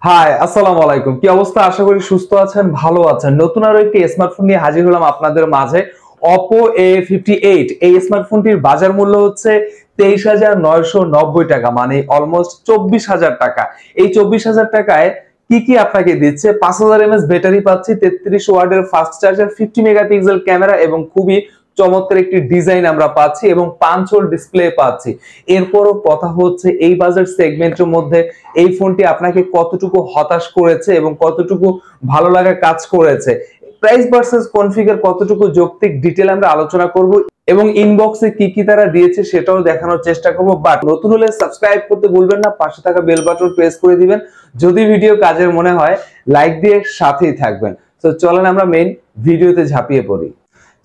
High, আসসালামু আলাইকুম। কি অবস্থা? আশা করি সুস্থ আছেন, ভালো আছেন। নতুন আরো একটি স্মার্টফোন নিয়ে হাজির হলাম আপনাদের মাঝে। Oppo A58 এই স্মার্টফোনটির বাজার মূল্য হচ্ছে 23,990 টাকা, মানে অলমোস্ট 24,000 টাকা। এই 24,000 টাকায় কি কি আপনাকে দিচ্ছে? 5000 mAh ব্যাটারি পাচ্ছি, 33 ওয়াটের ফাস্ট চার্জার, 50 মেগাপিক্সেল ক্যামেরা এবং খুবই চমৎকার একটি ডিজাইন আমরা পাচ্ছি এবং 5 হোল ডিসপ্লে পাচ্ছি। এরপরও কথা হচ্ছে এই বাজার সেগমেন্টের মধ্যে এই ফোনটি আপনাকে কতটুকু হতাশ করেছে এবং কতটুকু ভালো লাগা কাজ করেছে, প্রাইস ভার্সেস কনফিগার কতটুকু যৌক্তিক, ডিটেল আমরা আলোচনা করব এবং ইনবক্সে কি কি তারা দিয়েছে সেটাও দেখানোর চেষ্টা করব। বাট নতুন হলে সাবস্ক্রাইব করতে ভুলবেন না, পাশে থাকা বেল বাটন প্রেস করে দিবেন। যদি ভিডিও কাজের মনে হয় লাইক দিয়ে সাথেই থাকবেন। তো চলেন আমরা মেইন ভিডিওতে ঝাঁপিয়ে পড়ি।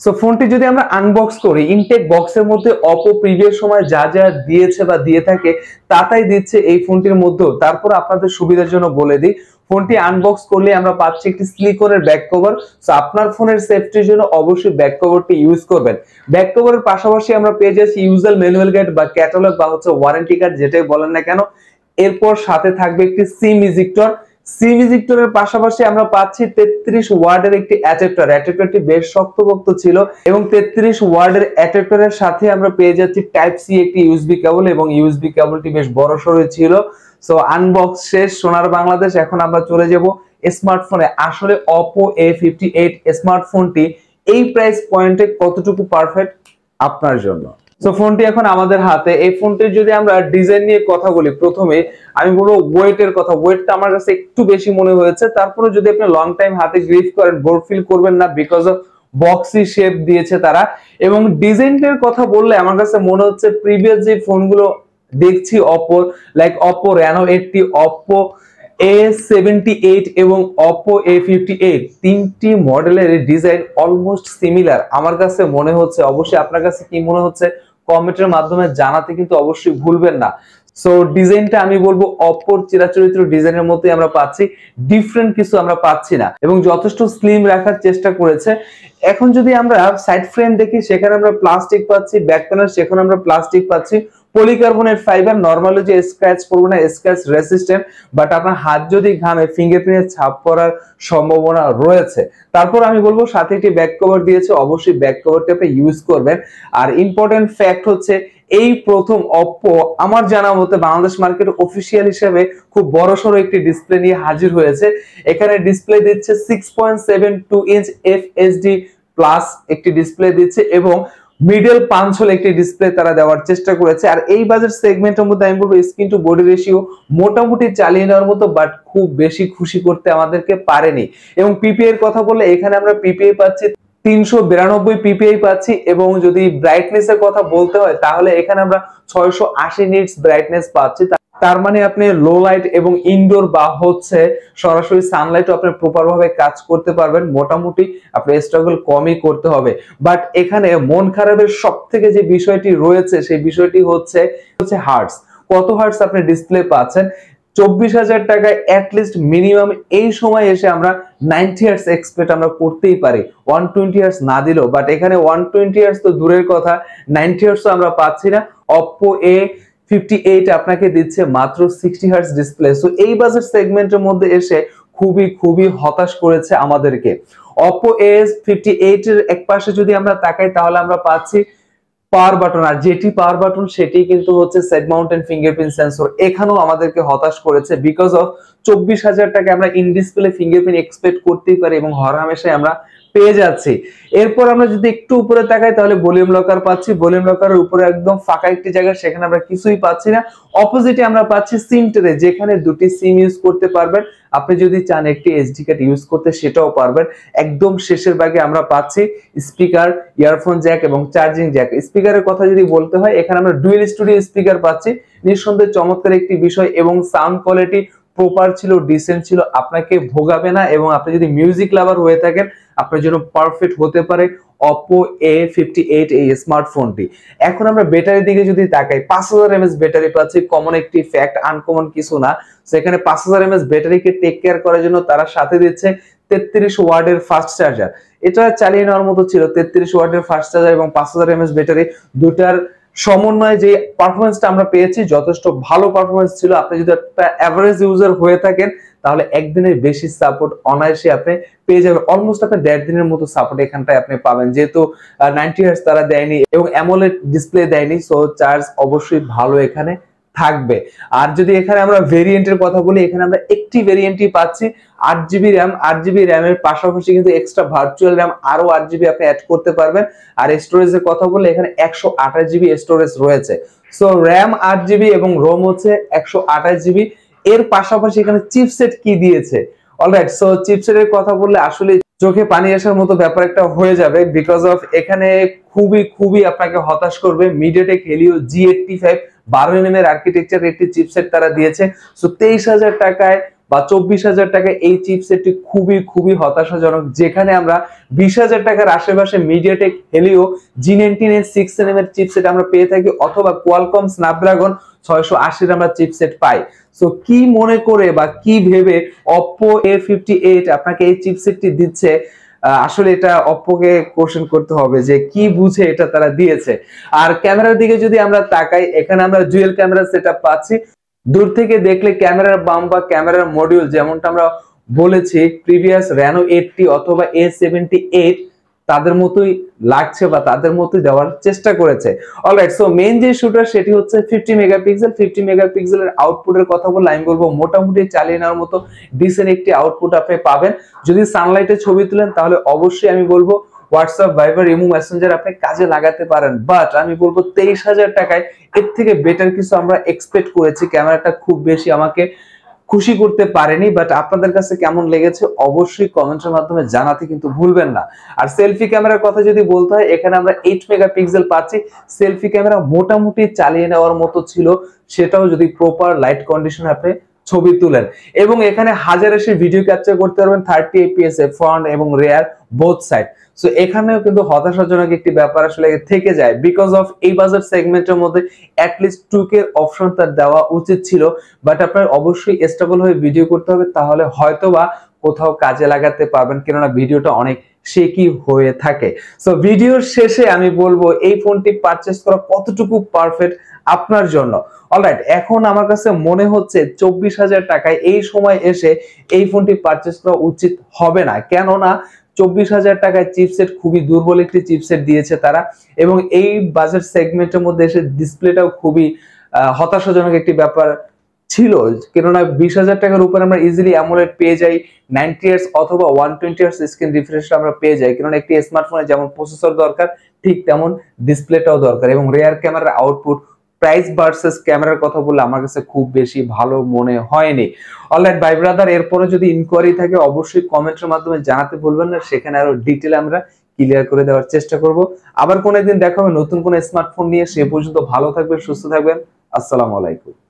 সো ফোনটি যদি আমরা আনবক্স করি, ইনটেক বক্সের মধ্যে Oppo প্রিভিয়াস সময় যা যা দিয়েছে বা দিয়ে থাকে তাই দিচ্ছে এই ফোনটির মধ্যেও। তারপর আপনাদের সুবিধার জন্য বলে দিই, ফোনটি আনবক্স করলে আমরা পাচ্ছি একটি সিলিকনের ব্যাক কভার। সো আপনার ফোনের সেফটির জন্য অবশ্যই ব্যাক কভারটি ইউজ করবেন। ব্যাক কভারের পাশাপাশি আমরা পেয়ে যাচ্ছি ইউজার ম্যানুয়াল গাইড বা ক্যাটালগ বা ওয়ারেন্টি কার্ড, যেটাই বলেন না কেন। এরপর সাথে থাকবে একটি সিম ইজেক্টর। সিম ইজেক্টরের পাশাপাশি আমরা পাচ্ছি 33 ওয়াটের একটি অ্যাডাপ্টার। অ্যাডাপ্টারটি বেশ শক্তপোক্ত ছিল এবং 33 ওয়াটের অ্যাডাপ্টারের সাথে আমরা পেয়ে যাচ্ছি টাইপ সি একটি ইউএসবি কেবল এবং ইউএসবি কেবলটি বেশ বড়সড় ছিল। সো আনবক্স শেষ, সোনার বাংলাদেশ। এখন আমরা চলে যাব স্মার্টফোনে। আসলে Oppo A58 স্মার্টফোনটি এই প্রাইস পয়েন্টে কতটুকু পারফেক্ট আপনার জন্য। সো ফোনটি এখন আমাদের হাতে। এই ফোনটির যদি আমরা ডিজাইন নিয়ে কথা বলি, প্রথমে আমি বলবো ওয়েটের কথা। ওয়েটটা আমার কাছে একটু বেশি মনে হয়েছে। তারপরে যদি আপনি লং টাইম হাতে গ্রিপ করেন, বোর ফিল করবেন না, বিকজ অফ বক্সি শেপ দিয়েছে তারা। এবং ডিজাইনের কথা বললে আমার কাছে মনে হচ্ছে প্রিভিয়াস যে ফোনগুলো দেখছি Oppo, like Oppo Reno 80, Oppo A78 এবং Oppo A58, তিনটি মডেলের ডিজাইন অলমোস্ট সিমিলার আমার কাছে মনে হচ্ছে। অবশ্যই আপনার কাছে কি মনে হচ্ছে কমেন্টের মাধ্যমে জানাতে কিন্তু অবশ্যই ভুলবেন না। সো ডিজাইনটা আমি বলবো Oppoর চিরাচরিত ডিজাইনের মধ্যে আমরা পাচ্ছি, ডিফারেন্ট কিছু আমরা পাচ্ছি না এবং যথেষ্ট স্লিম রাখার চেষ্টা করেছে। এখন যদি আমরা সাইড ফ্রেম দেখি, সেখানে আমরা প্লাস্টিক পাচ্ছি, ব্যাক প্যানেল সেখানে আমরা প্লাস্টিক পাচ্ছি, পলিকার্বনেট ফাইবার। নরমালি যে স্ক্র্যাচ পড়বে না, স্ক্র্যাচ রেসিস্ট্যান্ট, বাট আপনার হাত যদি ঘামে ফিঙ্গারপ্রিন্টের ছাপ পড়ার সম্ভাবনা রয়েছে। তারপর আমি বলবো সাথে একটি ব্যাক কভার দিয়েছে, অবশ্যই ব্যাক কভারটি আপনি ইউজ করবেন। আর ইম্পর্টেন্ট ফ্যাক্ট হচ্ছে এই প্রথম Oppo আমার জানা মতে বাংলাদেশ মার্কেট অফিসিয়াল হিসেবে খুব বড়সড় একটি ডিসপ্লে নিয়ে হাজির হয়েছে। এখানে ডিসপ্লে দিচ্ছে 6.72 ইঞ্চ FHD প্লাস একটি ডিসপ্লে দিচ্ছে এবং মিডল 5 হোল একটি ডিসপ্লে তারা দেওয়ার চেষ্টা করেছে। আর এই বাজার সেগমেন্টের মধ্যে আমি বলবো স্ক্রিন টু বডি রেশিও মোটামুটি চালিয়ে নেওয়ার মতো, বাট খুব বেশি খুশি করতে আমাদেরকে পারেনি। এবং পিপিআই এর কথা বললে এখানে আমরা পিপিআই পাচ্ছি 392 পিপিআই পাচ্ছি এবং যদি ব্রাইটনেস এর কথা বলতে হয় তাহলে এখানে আমরা 680 নিটস ব্রাইটনেস পাচ্ছি। তার মানে আপনি লো লাইট এবং ইনডোর বা সরাসরি সানলাইট আপনি প্রপার ভাবে কাজ করতে পারবেন। মোটামুটি আপনি স্ট্রাগল কমই করতে হবে। বাট এখানে মন খারাপের সবথেকে যে বিষয়টি রয়েছে সেই বিষয়টি হচ্ছে হার্টস। কত হার্টস আপনি ডিসপ্লে পাচ্ছেন? 24,000 টাকায় অ্যাটলিস্ট মিনিমাম এই সময় এসে আমরা 90 হার্টস এক্সপেক্ট আমরা করতেই পারি, 120 হার্টস না দিলেও। বাট এখানে 120 হার্টস তো দূরের কথা, 90 হার্টস আমরা পাচ্ছি না। Oppo A58 আপনাকে দিচ্ছে মাত্র 60 হার্টস ডিসপ্লে। সো এই বাজেট সেগমেন্টের মধ্যে এসে খুবই হতাশ করেছে আমাদেরকে। Oppo A58 এর একপাশে যদি আমরা তাকাই তাহলে আমরা পাচ্ছি পাওয়ার বাটন, আর যেটি পাওয়ার বাটন সেটি কিন্তু হচ্ছে সাইড মাউন্টেন ফিঙ্গারপ্রিন্ট সেন্সর। এখানেও আমাদেরকে হতাশ করেছে, বিকজ অফ 24,000 টাকা আমরা ইন ডিসপ্লে ফিঙ্গারপ্রিন্ট এক্সপেক্ট করতেই পারি এবং হরহামেশাই আমরা পেয়ে যাচ্ছি। এরপর আমরা যদি একটু উপরে তাকাই তাহলে ভলিউম লকার পাচ্ছি। ভলিউম লকারের উপরে একদম ফাঁকা একটি জায়গা, সেখানে আমরা কিছুই পাচ্ছি না। অপোজিটে আমরা পাচ্ছি সিম ট্রে, যেখানে দুটি সিম ইউজ করতে পারবেন। আপনি যদি চান একটি এসডি কার্ড ইউজ করতে সেটাও পারবেন। একদম শেষের ভাগে আমরা পাচ্ছি স্পিকার, ইয়ারফোন জ্যাক এবং চার্জিং জ্যাক। স্পিকারের কথা যদি বলতে হয় এখানে আমরা ডুয়েল স্টুডিও স্পিকার পাচ্ছি, নিঃসন্দেহে চমৎকার একটি বিষয় এবং সাউন্ড কোয়ালিটি প্রপার ছিল, ডিসেন্ট ছিল, আপনাকে ভোগাবে না। এবং আপনি যদি মিউজিক লাভার হয়ে থাকেন আপনার জন্য পারফেক্ট হতে পারে Oppo A58 এই স্মার্টফোনটি। এখন আমরা ব্যাটারির দিকে যদি তাকাই, 5000 mAh ব্যাটারি পাচ্ছি। কমন একটি ফ্যাক্ট, আনকমন কিছু না। সেখানে 5000 mAh ব্যাটারিকে টেক কেয়ার করার জন্য তারা সাথে দিচ্ছে 33 ওয়াটের ফাস্ট চার্জার। এটা চালিয়ে নেওয়ার মতো ছিল, 33 ওয়াটের ফাস্ট চার্জার এবং 5000 mAh ব্যাটারি, দুটার সমন্বয়ে যে পারফরমেন্সটা আমরা পেয়েছি যথেষ্ট ভালো পারফরমেন্স ছিল। আপনি যদি একটা এভারেজ ইউজার হয়ে থাকেন তাহলে একদিনের বেশি সাপোর্ট অনায়াসে আপনি পেয়ে যাবেন। অলমোস্ট আপনি 1.5 দিনের মতো সাপোর্ট এখানটায় আপনি পাবেন, যেহেতু 90 হার্টজ তারা দেয়নি এবং অ্যামোলেড ডিসপ্লে দেয়নি, সো চার্জ অবশ্যই ভালো এখানে থাকবে। আর যদি এখানে আমরা ভেরিয়েন্টের কথা বলি, এখানে আমরা একটি ভেরিয়েন্টই পাচ্ছি 8GB র্যাম। 8GB র্যামের পাশাপাশি কিন্তু এক্সট্রা ভার্চুয়াল র্যাম আরো 8GB আপনি অ্যাড করতে পারবেন। আর স্টোরেজের কথা বললে এখানে 128GB স্টোরেজ রয়েছে। সো র্যাম 8GB এবং রোম হচ্ছে 128GB। এর পাশাপাশি এখানে চিপসেট কি দিয়েছে, অলরাইট। সো চিপসেটের কথা বললে আসলে চোখে পানি আসার মতো ব্যাপার একটা হয়ে যাবে, বিকজ অফ এখানে খুবই আপনাকে হতাশ করবে। মিডিয়াটেক হেলিও G85 12nm এর আর্কিটেকচার একটি চিপসেট তারা দিয়েছে। সো 23,000 টাকায় বা 24,000 টাকায় এই চিপসেটটি খুবই হতাশাজনক, যেখানে আমরা 20,000 টাকার আশেপাশে মিডিয়াটেক হেলিও G19 এর 6nm এর চিপসেট আমরা পেয়ে থাকি, অথবা কোয়ালকম স্ন্যাপড্রাগন 680 আমরা চিপসেট পাই। সো কি মনে করে বা কি ভেবে Oppo A58 আপনাকে এই চিপসেটটি দিচ্ছে, আসলে এটা অপ্পোকে কোশ্চেন করতে হবে যে কি বুঝে এটা তারা দিয়েছে। আর ক্যামেরার দিকে যদি আমরা তাকাই, এখানে আমরা ডুয়াল ক্যামেরা সেটআপ পাচ্ছি। দূর থেকে দেখলে ক্যামেরার বাম বা ক্যামেরার মডিউল যেমনটা আমরা বলেছি প্রিভিয়াস Reno 80 অথবা A78 তাদের মতোই লাগছে বা তাদের মতোই দেওয়ার চেষ্টা করেছে। অলরাইট, সো মেইন যে শুটার সেটি হচ্ছে 50 মেগাপিক্সেল। 50 মেগাপিক্সেলের আউটপুটের কথা বললে আমি বলবো মোটামুটি চালিয়ে নেওয়ার মতো ডিসেন্ট একটি আউটপুট আপনি পাবেন। যদি সানলাইটে ছবি তুলেন তাহলে অবশ্যই আমি বলবো হোয়াটসঅ্যাপ, ভাইবার, ইমো, মেসেঞ্জার আপনি কাজে লাগাতে পারেন। বাট আমি বলবো 23,000 টাকায় এর থেকে বেটার কিছু আমরা এক্সপেক্ট করেছি। ক্যামেরাটা খুব বেশি আমাকে খুশি করতে পারেনি, বাট আপনাদের কাছে কেমন লেগেছে অবশ্যই কমেন্টের মাধ্যমে জানাতে কিন্তু ভুলবেন না। আর সেলফি ক্যামেরার কথা যদি বলতে হয়, এখানে আমরা 8 মেগাপিক্সেল পাচ্ছি। সেলফি ক্যামেরা মোটামুটি চালিয়ে নেওয়ার মতো ছিল, সেটাও যদি প্রপার লাইট কন্ডিশনে আপনি ছবি তুলেন। এবং এখানে 1080 ভিডিও ক্যাপচার করতে পারবেন 30 fps এ ফ্রন্ট এবং রিয়ার বোথ সাইড। সো এখানেও কিন্তু হতাশাজনক একটি ব্যাপার আসলে থেকে যায়, বিকজ অফ এই বাজেট সেগমেন্টের মধ্যে অ্যাটলিস্ট 2K অপশন তার দেওয়া উচিত ছিল। বাট আপনার অবশ্যই স্টেবল হয়ে ভিডিও করতে হবে, তাহলে হয়তোবা কোথাও কাজে লাগাতে পারবেন, কেননা ভিডিওটা অনেক শেকি হয়ে থাকে। সো ভিডিওর শেষে আমি বলবো এই ফোনটি পারচেজ করা কতটুকু পারফেক্ট আপনার জন্য। অলরাইট, এখন আমার কাছে মনে হচ্ছে 24,000 টাকায় এই সময় এসে এই ফোনটি পারচেজ করা উচিত হবে না, কেননা 24,000 টাকায় চিপসেট খুবই দুর্বল একটি চিপসেট দিয়েছে তারা, এবং এই বাজেট সেগমেন্টের মধ্যে এসে ডিসপ্লেটাও খুবই হতাশাজনক একটি ব্যাপার ছিল, কেননা 20,000 টাকার উপর আমরা ইজিলি অ্যামোলেড পেয়ে যাই, 90 হার্টজ অথবা 120 হার্টজ স্ক্রিন রিফ্রেশ আমরা পেয়ে যাই, কেননা একটি স্মার্টফোনে যেমন প্রসেসর দরকার ঠিক তেমন ডিসপ্লেটাও দরকার। এবং রিয়ার ক্যামেরার আউটপুট প্রাইস ভার্সেস ক্যামেরার কথা বললে আমার কাছে খুব বেশি ভালো মনে হয়নি। অলরাইট ভাই ব্রাদার, এরপরে যদি ইনকোয়ারি থাকে অবশ্যই কমেন্টের মাধ্যমে জানাতে ভুলবেন না, সেখানে আরো ডিটেইল আমরা ক্লিয়ার করে দেওয়ার চেষ্টা করব। আবার কোনো একদিন দেখা হবে নতুন কোনো স্মার্টফোন নিয়ে, সে পর্যন্ত ভালো থাকবেন, সুস্থ থাকবেন। আসসালামু আলাইকুম।